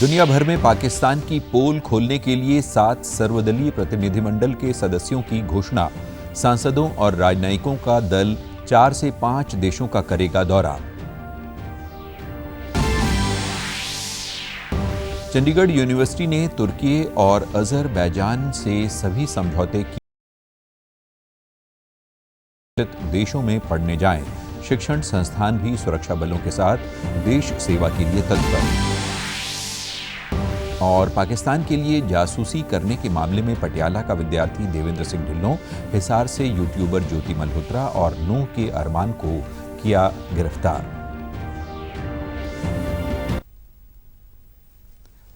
दुनिया भर में पाकिस्तान की पोल खोलने के लिए 7 सर्वदलीय प्रतिनिधिमंडल के सदस्यों की घोषणा। सांसदों और राजनयिकों का दल 4 से 5 देशों का करेगा दौरा। चंडीगढ़ यूनिवर्सिटी ने तुर्की और अजरबैजान से सभी समझौते की देशों में पढ़ने जाएं। शिक्षण संस्थान भी सुरक्षा बलों के साथ देश सेवा के लिए तत्पर। और पाकिस्तान के लिए जासूसी करने के मामले में पटियाला का विद्यार्थी देवेंद्र सिंह ढिल्लों, हिसार से यूट्यूबर ज्योति मल्होत्रा और नूह के अरमान को किया गिरफ्तार।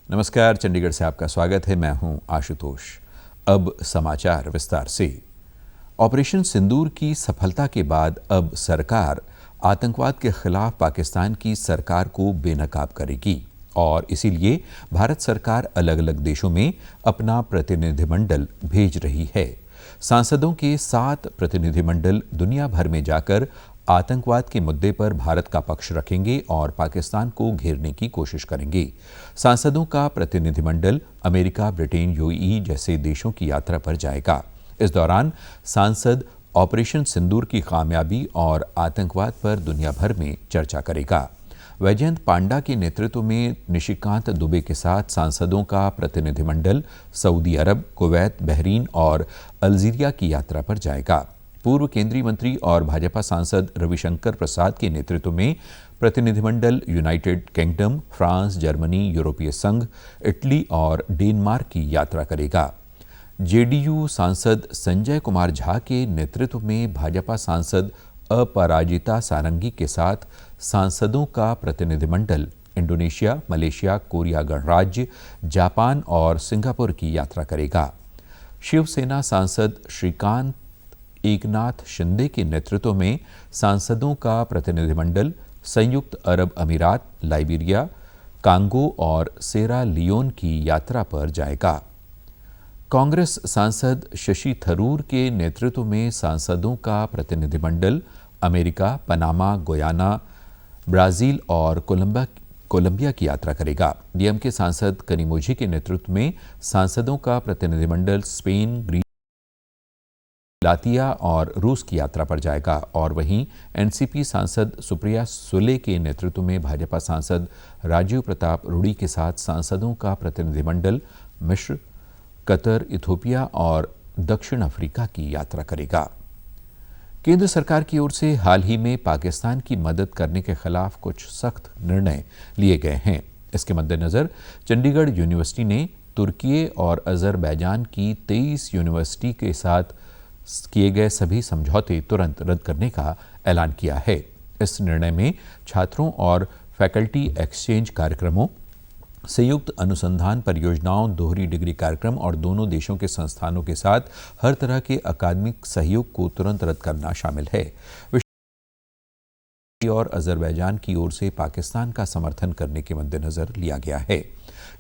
नमस्कार, चंडीगढ़ से आपका स्वागत है। मैं हूं आशुतोष। अब समाचार विस्तार से। ऑपरेशन सिंदूर की सफलता के बाद अब सरकार आतंकवाद के खिलाफ पाकिस्तान की सरकार को बेनकाब करेगी और इसीलिए भारत सरकार अलग अलग देशों में अपना प्रतिनिधिमंडल भेज रही है। सांसदों के 7 प्रतिनिधिमंडल दुनिया भर में जाकर आतंकवाद के मुद्दे पर भारत का पक्ष रखेंगे और पाकिस्तान को घेरने की कोशिश करेंगे। सांसदों का प्रतिनिधिमंडल अमेरिका, ब्रिटेन, यूएई जैसे देशों की यात्रा पर जाएगा। इस दौरान सांसद ऑपरेशन सिंदूर की कामयाबी और आतंकवाद पर दुनिया भर में चर्चा करेगा। वैजयंत पांडा के नेतृत्व में निशिकांत दुबे के साथ सांसदों का प्रतिनिधिमंडल सऊदी अरब, कुवैत, बहरीन और अल्जीरिया की यात्रा पर जाएगा। पूर्व केंद्रीय मंत्री और भाजपा सांसद रविशंकर प्रसाद के नेतृत्व में प्रतिनिधिमंडल यूनाइटेड किंगडम, फ्रांस, जर्मनी, यूरोपीय संघ, इटली और डेनमार्क की यात्रा करेगा। जेडीयू सांसद संजय कुमार झा के नेतृत्व में भाजपा सांसद अपराजिता सारंगी के साथ सांसदों का प्रतिनिधिमंडल इंडोनेशिया, मलेशिया, कोरिया गणराज्य, जापान और सिंगापुर की यात्रा करेगा। शिवसेना सांसद श्रीकांत एकनाथ शिंदे के नेतृत्व में सांसदों का प्रतिनिधिमंडल संयुक्त अरब अमीरात, लाइबेरिया, कांगो और सेरा लियोन की यात्रा पर जाएगा। कांग्रेस सांसद शशि थरूर के नेतृत्व में सांसदों का प्रतिनिधिमंडल अमेरिका, पनामा, गुयाना, ब्राजील और कोलंबिया की यात्रा करेगा। डीएमके सांसद कनिमोझी के नेतृत्व में सांसदों का प्रतिनिधिमंडल स्पेन, ग्रीस, लातिया और रूस की यात्रा पर जाएगा। और वहीं एनसीपी सांसद सुप्रिया सुले के नेतृत्व में भाजपा सांसद राजीव प्रताप रूडी के साथ सांसदों का प्रतिनिधिमंडल मिस्र, कतर, इथोपिया और दक्षिण अफ्रीका की यात्रा करेगा। केंद्र सरकार की ओर से हाल ही में पाकिस्तान की मदद करने के खिलाफ कुछ सख्त निर्णय लिए गए हैं। इसके मद्देनजर चंडीगढ़ यूनिवर्सिटी ने तुर्की और अजरबैजान की 23 यूनिवर्सिटी के साथ किए गए सभी समझौते तुरंत रद्द करने का ऐलान किया है। इस निर्णय में छात्रों और फैकल्टी एक्सचेंज कार्यक्रमों, संयुक्त अनुसंधान परियोजनाओं, दोहरी डिग्री कार्यक्रम और दोनों देशों के संस्थानों के साथ हर तरह के अकादमिक सहयोग को तुरंत रद्द करना शामिल है। और अजरबैजान की ओर से पाकिस्तान का समर्थन करने के मद्देनजर लिया गया है।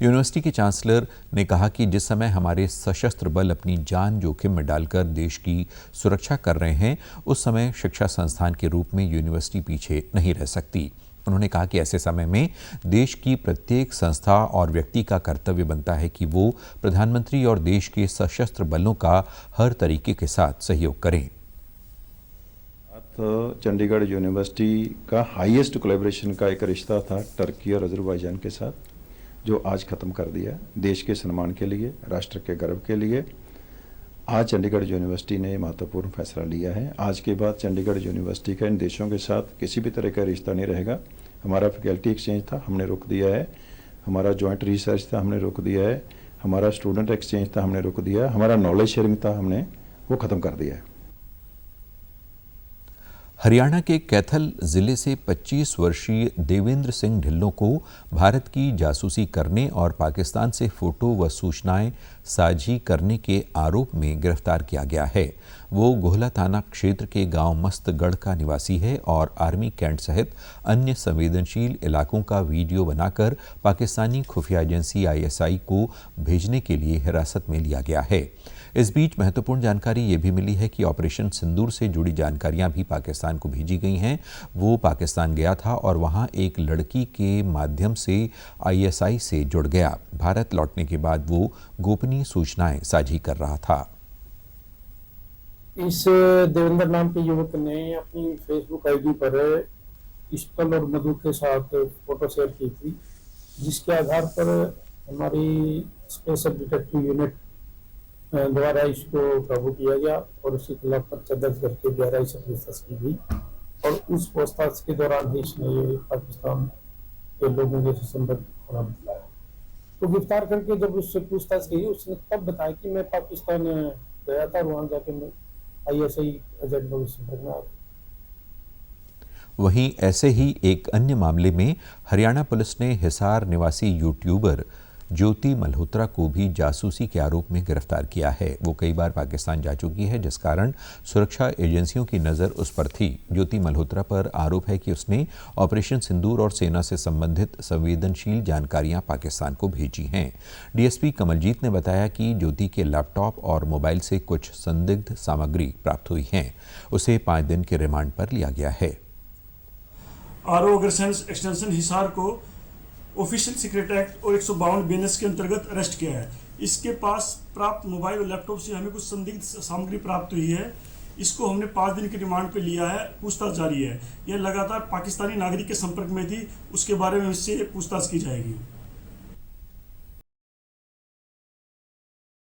यूनिवर्सिटी के चांसलर ने कहा कि जिस समय हमारे सशस्त्र बल अपनी जान जोखिम में डालकर देश की सुरक्षा कर रहे हैं, उस समय शिक्षा संस्थान के रूप में यूनिवर्सिटी पीछे नहीं रह सकती। उन्होंने कहा कि ऐसे समय में देश की प्रत्येक संस्था और व्यक्ति का कर्तव्य बनता है कि वो प्रधानमंत्री और देश के सशस्त्र बलों का हर तरीके के साथ सहयोग करें। तो चंडीगढ़ यूनिवर्सिटी का हाईएस्ट कोलैबोरेशन का एक रिश्ता था तुर्की और अजरबैजान के साथ, जो आज ख़त्म कर दिया। देश के सम्मान के लिए, राष्ट्र के गर्व के लिए आज चंडीगढ़ यूनिवर्सिटी ने महत्वपूर्ण फैसला लिया है। आज के बाद चंडीगढ़ यूनिवर्सिटी का इन देशों के साथ किसी भी तरह का रिश्ता नहीं रहेगा। हमारा फैकल्टी एक्सचेंज था, हमने रोक दिया है। हमारा जॉइंट रिसर्च था, हमने रोक दिया है। हमारा स्टूडेंट एक्सचेंज था, हमने रोक दिया है। हमारा नॉलेज शेयरिंग था, हमने वो ख़त्म कर दिया है। हरियाणा के कैथल जिले से 25 वर्षीय देवेंद्र सिंह ढिल्लों को भारत की जासूसी करने और पाकिस्तान से फोटो व सूचनाएं साझी करने के आरोप में गिरफ्तार किया गया है। वो गोहला थाना क्षेत्र के गांव मस्तगढ़ का निवासी है और आर्मी कैंट सहित अन्य संवेदनशील इलाकों का वीडियो बनाकर पाकिस्तानी खुफिया एजेंसी आईएसआई को भेजने के लिए हिरासत में लिया गया है। इस बीच महत्वपूर्ण जानकारी ये भी मिली है कि ऑपरेशन सिंदूर से जुड़ी जानकारियां भी पाकिस्तान को भेजी गई हैं। वो पाकिस्तान गया था और वहां एक लड़की के माध्यम से ISI से जुड़ गया। भारत लौटने के बाद वो गोपनीय सूचनाएं साझी कर रहा था। इस देवेंद्र नाम के युवक ने अपनी फेसबुक आईडी पर पिस्टल और बंदूक के साथ फोटो शेयर की थी, जिसके आधार पर हमारी स्पेशल डिटेक्टिव यूनिट द्वारा इसको काबू किया गया और उसके खिलाफ पर्चा दर्ज करके गहराई से पूछताछ की गई और उस पूछताछ के दौरान ही इसने ये पाकिस्तान के लोगों के संपर्क होना बताया। तो गिरफ्तार करके जब उससे पूछताछ की, उसने तब बताया कि मैं पाकिस्तान गया था, वहां जाके मैं ISI एजेंट लोगों से संपर्क में आ गया। वहीं ऐसे ही एक अन्य मामले में हरियाणा पुलिस ने हिसार निवासी यूट्यूबर ज्योति मल्होत्रा को भी जासूसी के आरोप में गिरफ्तार किया है। वो कई बार पाकिस्तान जा चुकी है, जिस कारण सुरक्षा एजेंसियों की नज़र उस पर थी। ज्योति मल्होत्रा पर आरोप है कि उसने ऑपरेशन सिंदूर और सेना से संबंधित संवेदनशील जानकारियां पाकिस्तान को भेजी हैं। DSP कमलजीत ने बताया कि ज्योति के लैपटॉप और मोबाइल से कुछ संदिग्ध सामग्री प्राप्त हुई हैं। उसे 5 दिन के रिमांड पर लिया गया है। RO अग्रसेंस एक्सटेंशन हिसार को ऑफिशियल सीक्रेट एक्ट और 152 BNS के अंतर्गत अरेस्ट किया है। इसके पास प्राप्त मोबाइल और लैपटॉप से हमें कुछ संदिग्ध सामग्री प्राप्त हुई है। इसको हमने 5 दिन के रिमांड पे लिया है, पूछताछ जारी है। यह लगातार पाकिस्तानी नागरिक के संपर्क में थी, उसके बारे में इससे पूछताछ की जाएगी।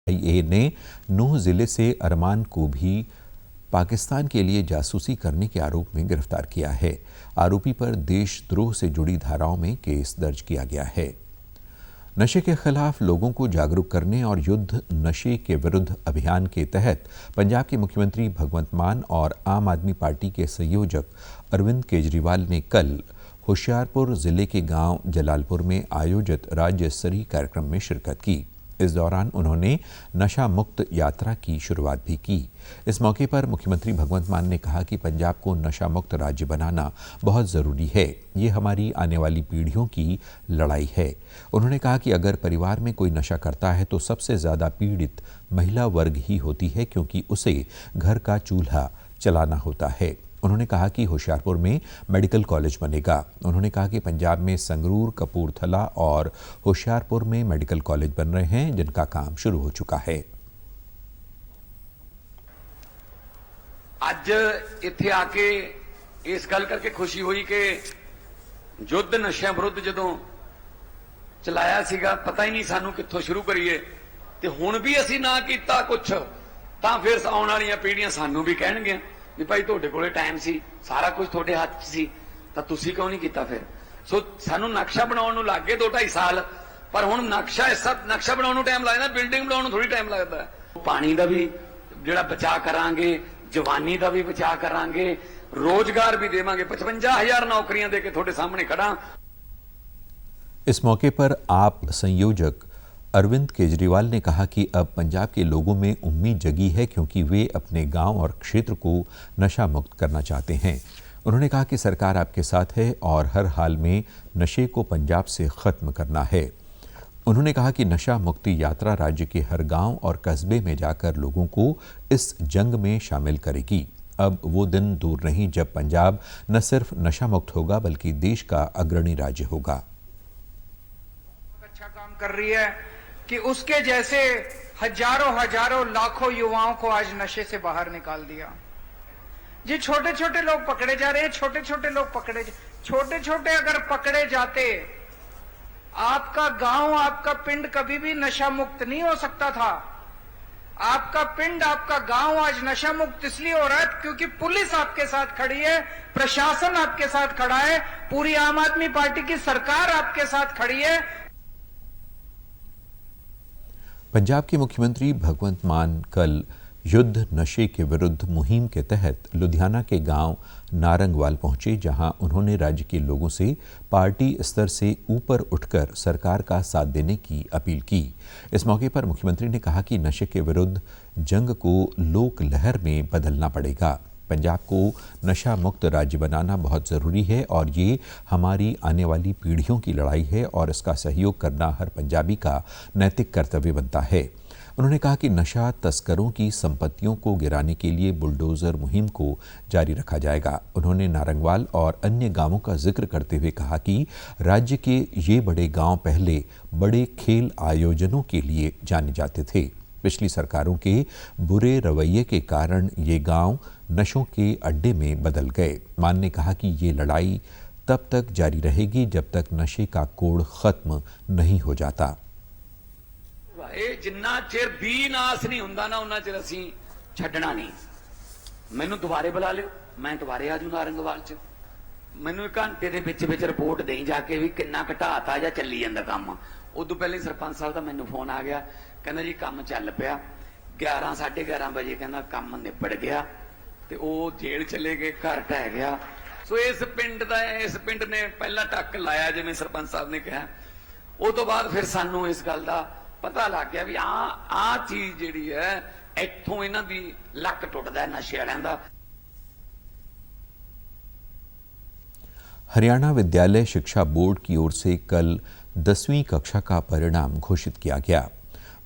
IA ने नूह जिले से अरमान को भी पाकिस्तान के लिए जासूसी करने के आरोप में गिरफ्तार किया है। आरोपी पर देशद्रोह से जुड़ी धाराओं में केस दर्ज किया गया है। नशे के खिलाफ लोगों को जागरूक करने और युद्ध नशे के विरुद्ध अभियान के तहत पंजाब के मुख्यमंत्री भगवंत मान और आम आदमी पार्टी के संयोजक अरविंद केजरीवाल ने कल होशियारपुर जिले के गांव जलालपुर में आयोजित राज्य स्तरीय कार्यक्रम में शिरकत की। इस दौरान उन्होंने नशा मुक्त यात्रा की शुरुआत भी की। इस मौके पर मुख्यमंत्री भगवंत मान ने कहा कि पंजाब को नशा मुक्त राज्य बनाना बहुत ज़रूरी है। ये हमारी आने वाली पीढ़ियों की लड़ाई है। उन्होंने कहा कि अगर परिवार में कोई नशा करता है तो सबसे ज़्यादा पीड़ित महिला वर्ग ही होती है, क्योंकि उसे घर का चूल्हा चलाना होता है। उन्होंने कहा कि होशियारपुर में मेडिकल कॉलेज बनेगा। उन्होंने कहा कि पंजाब में संगरूर, कपूरथला और होशियारपुर में मेडिकल कॉलेज बन रहे हैं, जिनका काम शुरू हो चुका है। ਅੱਜ ਇੱਥੇ ਆ ਕੇ ਇਸ ਗੱਲ ਕਰਕੇ ਖੁਸ਼ੀ ਹੋਈ ਕਿ ਯੁੱਧ ਨਸ਼ਿਆਂ ਵਿਰੁੱਧ ਜਦੋਂ ਚਲਾਇਆ ਸੀਗਾ, ਪਤਾ ਹੀ ਨਹੀਂ ਸਾਨੂੰ ਕਿੱਥੋਂ ਸ਼ੁਰੂ ਕਰੀਏ, ਤੇ ਹੁਣ ਵੀ ਅਸੀਂ ਨਾ ਕੀਤਾ ਕੁਛ ਤਾਂ ਫਿਰ ਆਉਣ ਵਾਲੀਆਂ ਪੀੜ੍ਹੀਆਂ ਸਾਨੂੰ ਵੀ ਕਹਿਣਗੀਆਂ ਵੀ ਭਾਈ ਤੁਹਾਡੇ ਕੋਲੇ ਟਾਈਮ ਸੀ, ਸਾਰਾ ਕੁਝ ਤੁਹਾਡੇ ਹੱਥ 'ਚ ਸੀ, ਤਾਂ ਤੁਸੀਂ ਕਿਉਂ ਨਹੀਂ ਕੀਤਾ ਫਿਰ। ਸੋ ਸਾਨੂੰ ਨਕਸ਼ਾ ਬਣਾਉਣ ਨੂੰ ਲੱਗ ਗਏ 2-2.5 ਸਾਲ, ਪਰ ਹੁਣ ਨਕਸ਼ਾ ਬਣਾਉਣ ਨੂੰ ਟਾਈਮ ਲੱਗਦਾ, ਬਿਲਡਿੰਗ ਬਣਾਉਣ ਨੂੰ ਥੋੜੀ ਟਾਈਮ ਲੱਗਦਾ। ਪਾਣੀ ਦਾ ਵੀ ਜਿਹੜਾ ਬਚਾਅ ਕਰਾਂਗੇ, जवानी का भी बचाव करांगे, रोजगार भी देवांगे। 55,000 नौकरियां देके थोड़े सामने खड़ा। इस मौके पर आप संयोजक अरविंद केजरीवाल ने कहा कि अब पंजाब के लोगों में उम्मीद जगी है, क्योंकि वे अपने गांव और क्षेत्र को नशा मुक्त करना चाहते हैं। उन्होंने कहा कि सरकार आपके साथ है और हर हाल में नशे को पंजाब से खत्म करना है। उन्होंने कहा कि नशा मुक्ति यात्रा राज्य के हर गांव और कस्बे में जाकर लोगों को इस जंग में शामिल करेगी। अब वो दिन दूर नहीं जब पंजाब न सिर्फ नशा मुक्त होगा, बल्कि देश का अग्रणी राज्य होगा। अच्छा काम कर रही है कि उसके जैसे हजारों लाखों युवाओं को आज नशे से बाहर निकाल दिया। जी छोटे छोटे लोग पकड़े जा रहे हैं, छोटे छोटे अगर पकड़े जाते, आपका गांव, आपका पिंड कभी भी नशा मुक्त नहीं हो सकता था। आपका पिंड, आपका गांव आज नशा मुक्त इसलिए हो रहा है क्योंकि पुलिस आपके साथ खड़ी है, प्रशासन आपके साथ खड़ा है, पूरी आम आदमी पार्टी की सरकार आपके साथ खड़ी है। पंजाब के मुख्यमंत्री भगवंत मान कल युद्ध नशे के विरुद्ध मुहिम के तहत लुधियाना के गांव नारंगवाल पहुंचे, जहां उन्होंने राज्य के लोगों से पार्टी स्तर से ऊपर उठकर सरकार का साथ देने की अपील की। इस मौके पर मुख्यमंत्री ने कहा कि नशे के विरुद्ध जंग को लोक लहर में बदलना पड़ेगा। पंजाब को नशा मुक्त राज्य बनाना बहुत ज़रूरी है और ये हमारी आने वाली पीढ़ियों की लड़ाई है और इसका सहयोग करना हर पंजाबी का नैतिक कर्तव्य बनता है। उन्होंने कहा कि नशा तस्करों की संपत्तियों को गिराने के लिए बुलडोजर मुहिम को जारी रखा जाएगा। उन्होंने नारंगवाल और अन्य गांवों का जिक्र करते हुए कहा कि राज्य के ये बड़े गांव पहले बड़े खेल आयोजनों के लिए जाने जाते थे। पिछली सरकारों के बुरे रवैये के कारण ये गांव नशों के अड्डे में बदल गए। मान ने कहा कि ये लड़ाई तब तक जारी रहेगी जब तक नशे का कोड़ खत्म नहीं हो जाता। जिन्ना चिर भी नाश नहीं हुंदा ना उन्ना चिर असीं छड्डना नहीं। मैनूं दुबारे बुला लिओ, मैं दुबारे आ जूं नारंगवाल च। मैनूं एक घंटे दे विच रिपोर्ट देई जाके भी किन्ना घटाता जां चली जांदा काम। उदों पहले सरपंच साहब दा मैनूं फोन आ गया, कहंदा जी काम चल पिया। 11 11:30 बजे कहंदा काम निबड़ गया ते ओ जेल चले गए, घर ढह गया। सो इस पिंड ने पहला टक लाया जिवें सरपंच साहब ने कहा। उस तो बाद फिर सानू इस गल का पता लग गया भी आ चीज जिहड़ी है इत्थों इन्हां दी लक टुटदा है नशे वालियां दा। हरियाणा विद्यालय शिक्षा बोर्ड की ओर से कल 10वीं कक्षा का परिणाम घोषित किया गया।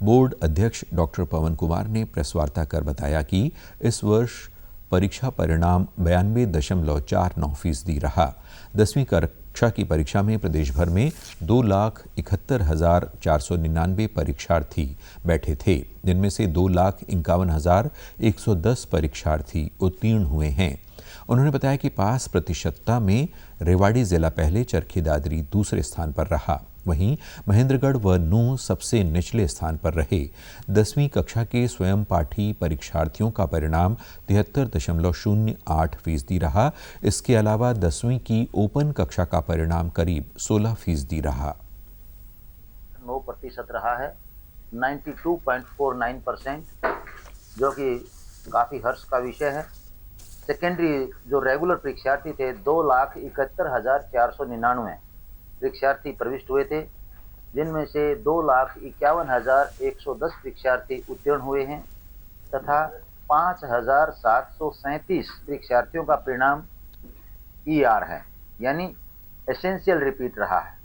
बोर्ड अध्यक्ष डॉक्टर पवन कुमार ने प्रेस वार्ता कर बताया कि इस वर्ष परीक्षा परिणाम 92.49% रहा। 10वीं कक्षा की परीक्षा में प्रदेश भर में 2,71,499 परीक्षार्थी बैठे थे, जिनमें से 2,51,110 परीक्षार्थी उत्तीर्ण हुए हैं। उन्होंने बताया कि पास प्रतिशतता में रेवाड़ी जिला पहले, चरखी दादरी दूसरे स्थान पर रहा। वहीं महेंद्रगढ़ व नूंह सबसे निचले स्थान पर रहे। 10वीं कक्षा के स्वयं पाठी परीक्षार्थियों का परिणाम 73.08% रहा। इसके अलावा 10वीं की ओपन कक्षा का परिणाम करीब 16% रहा। 9% रहा है, 92.49%, जो कि काफ़ी हर्ष का विषय है। सेकेंडरी जो रेगुलर परीक्षार्थी थे 2,71,499 परीक्षार्थी प्रविष्ट हुए थे, जिनमें से 2,51,110 परीक्षार्थी उत्तीर्ण हुए हैं तथा 5,737 परीक्षार्थियों का परिणाम ER है, यानी एसेंशियल रिपीट रहा है।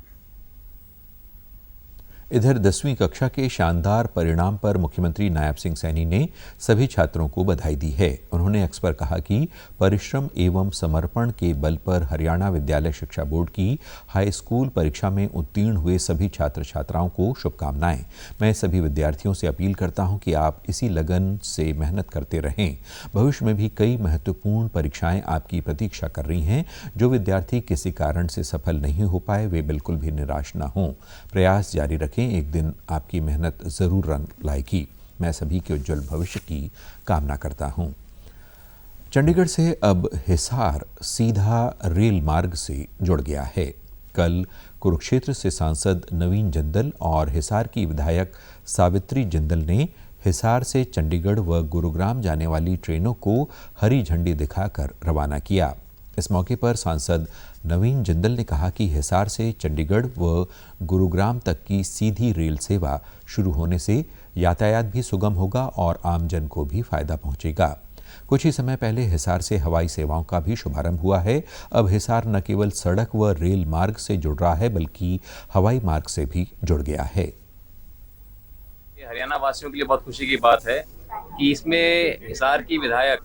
इधर 10वीं कक्षा के शानदार परिणाम पर मुख्यमंत्री नायब सिंह सैनी ने सभी छात्रों को बधाई दी है। उन्होंने एक्स पर कहा कि परिश्रम एवं समर्पण के बल पर हरियाणा विद्यालय शिक्षा बोर्ड की हाई स्कूल परीक्षा में उत्तीर्ण हुए सभी छात्र छात्राओं को शुभकामनाएं। मैं सभी विद्यार्थियों से अपील करता हूं कि आप इसी लगन से मेहनत करते रहें। भविष्य में भी कई महत्वपूर्ण परीक्षाएं आपकी प्रतीक्षा कर रही हैं। जो विद्यार्थी किसी कारण से सफल नहीं हो पाए वे बिल्कुल भी निराश न हों, प्रयास जारी रखें। एक दिन आपकी मेहनत जरूर रंग लाएगी। मैं सभी के उज्जवल भविष्य की कामना करता हूं। चंडीगढ़ से अब हिसार सीधा रेल मार्ग से जुड़ गया है। कल कुरुक्षेत्र से सांसद नवीन जिंदल और हिसार की विधायक सावित्री जिंदल ने हिसार से चंडीगढ़ व गुरुग्राम जाने वाली ट्रेनों को हरी झंडी दिखाकर रवाना किया। इस मौके पर सांसद नवीन जिंदल ने कहा कि हिसार से चंडीगढ़ व गुरुग्राम तक की सीधी रेल सेवा शुरू होने से यातायात भी सुगम होगा और आमजन को भी फायदा पहुंचेगा। कुछ ही समय पहले हिसार से हवाई सेवाओं का भी शुभारंभ हुआ है। अब हिसार न केवल सड़क व रेल मार्ग से जुड़ रहा है बल्कि हवाई मार्ग से भी जुड़ गया है। हरियाणा वासियों के लिए बहुत खुशी की बात है कि इसमें हिसार की विधायक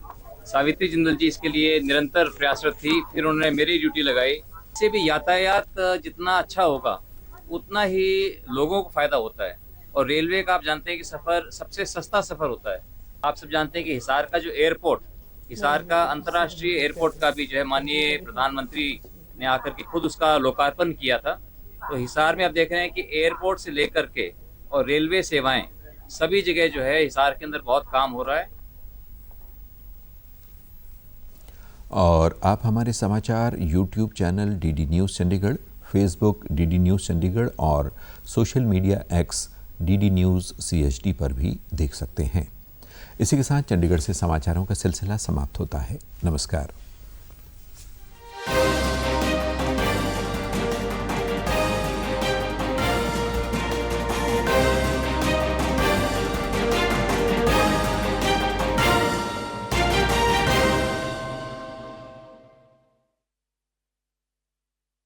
सावित्री जिंदल जी इसके लिए निरंतर प्रयासरत थी, फिर उन्होंने मेरी ड्यूटी लगाई। इससे भी यातायात जितना अच्छा होगा उतना ही लोगों को फायदा होता है। और रेलवे का आप जानते हैं कि सफ़र सबसे सस्ता सफ़र होता है। आप सब जानते हैं कि हिसार का जो एयरपोर्ट, हिसार का अंतर्राष्ट्रीय एयरपोर्ट का भी जो है माननीय प्रधानमंत्री ने आकर के खुद उसका लोकार्पण किया था। तो हिसार में आप देख रहे हैं कि एयरपोर्ट से लेकर के और रेलवे सेवाएं सभी जगह जो है हिसार के अंदर बहुत काम हो रहा है। और आप हमारे समाचार YouTube channel DD news Chandigarh, Facebook DD news Chandigarh और social media X DD news CHD पर भी देख सकते हैं। इसी के साथ चंडीगढ़ से समाचारों का सिलसिला समाप्त होता है। नमस्कार।